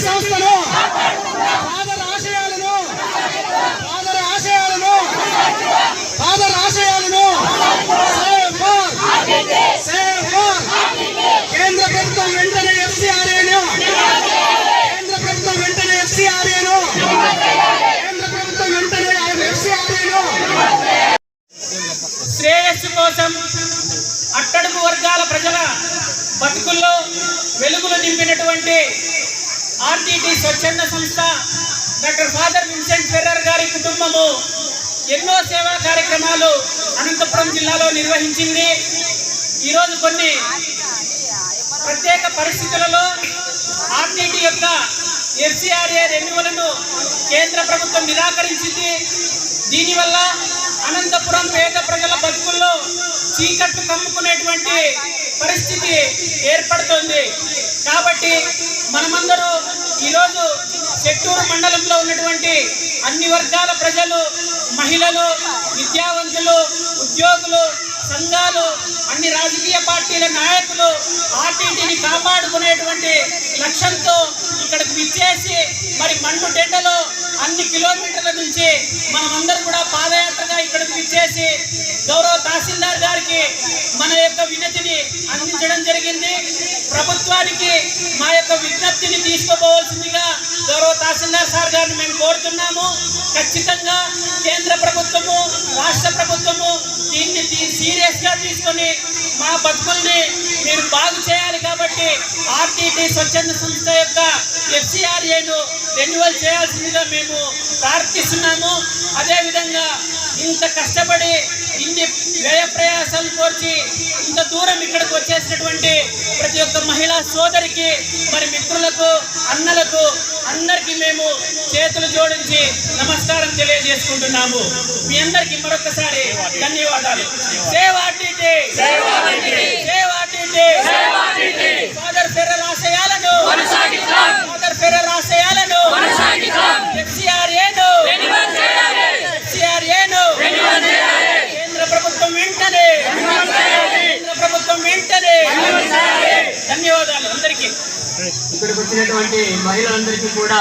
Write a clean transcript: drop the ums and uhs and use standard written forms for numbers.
సంస్థను ఫాదర్ ఆశయాలను కేంద్ర ప్రభుత్వం వెంటనే ఎఫ్సిఆర్ఏను కేంద్ర ప్రభుత్వం వెంటనే ఎఫ్సిఆర్ఏను కేంద్ర ప్రభుత్వం వెంటనే ఎఫ్సిఆర్ఏను శ్రేయస్సు కోసం అట్టడుగు వర్గాల ప్రజల బతుకుల్లో వెలుగులు నింపినటువంటి ఆర్టీటీ స్వచ్ఛంద సంస్థ డాక్టర్ ఫాదర్ విన్సెంట్ ఫెర్రర్ గారి కుటుంబము ఎన్నో సేవా కార్యక్రమాలు అనంతపురం జిల్లాలో నిర్వహించింది. ఈరోజు కొన్ని ప్రత్యేక పరిస్థితులలో ఆర్టీటీ యొక్క ఎఫ్సిఆర్ఏ రెన్యువల్ను కేంద్ర ప్రభుత్వం నిరాకరించింది. దీనివల్ల అనంతపురం పేద ప్రజల బతుకుల్లో చీకట్లు కమ్ముకునేటువంటి పరిస్థితి ఏర్పడుతోంది. కాబట్టి మనమందరూ ఈరోజు చెట్టూరు మండలంలో ఉన్నటువంటి అన్ని వర్గాల ప్రజలు, మహిళలు, విద్యావంతులు, ఉద్యోగులు, సంఘాలు, అన్ని రాజకీయ పార్టీల నాయకులు ఆర్టీటీని కాపాడుకునేటువంటి లక్ష్యంతో ఇక్కడికి విచ్చేసి మరి మండు టెండలో అన్ని కిలోమీటర్ల నుంచి మనమందరం కూడా పాదయాత్రగా ఇక్కడికి విచ్చేసి గౌరవ తహసీల్దార్ గారికి మన యొక్క వినతిని అందించడం జరిగింది. ప్రభుత్వానికి మా యొక్క విజ్ఞప్తిని తీసుకుపోవాల్సిందిగా గౌరవ తహసీల్దార్ సార్ గారిని మేము కోరుతున్నాము. ఖచ్చితంగా కేంద్ర ప్రభుత్వము, రాష్ట్ర ప్రభుత్వము దీన్ని సీరియస్గా తీసుకొని మా బతుకుల్ని మీరు బాగు చేయాలి. కాబట్టి ఆర్టీటీ స్వచ్ఛంద సంస్థ యొక్క ఎఫ్సిఆర్ఏను రెన్యువల్ చేయాల్సిందిగా మేము ప్రార్థిస్తున్నాము. అదేవిధంగా ఇంత కష్టపడి ఇన్ని వ్యయ ప్రయాసాలు కోర్చి ఇంత దూరం ఇక్కడికి వచ్చేసినటువంటి ప్రతి ఒక్క మహిళా సోదరికి, మరి మిత్రులకు, అన్నలకు అందరికీ మేము చేతులు జోడించి నమస్కారం తెలియజేసుకుంటున్నాము. మీ అందరికీ మరొకసారి ధన్యవాదాలు. సేవ్ ఆర్టీటీ, ఫాదర్ ఫెర్రర్ ఆశయాలను, ఫాదర్ ఫెర్రర్ ఆశయాలను ఎఫ్సిఆర్ఏను కేంద్ర ప్రభుత్వం వెంటనే ధన్యవాదాలు అందరికీ. ఇక్కడికి వచ్చినటువంటి మహిళలందరికీ కూడా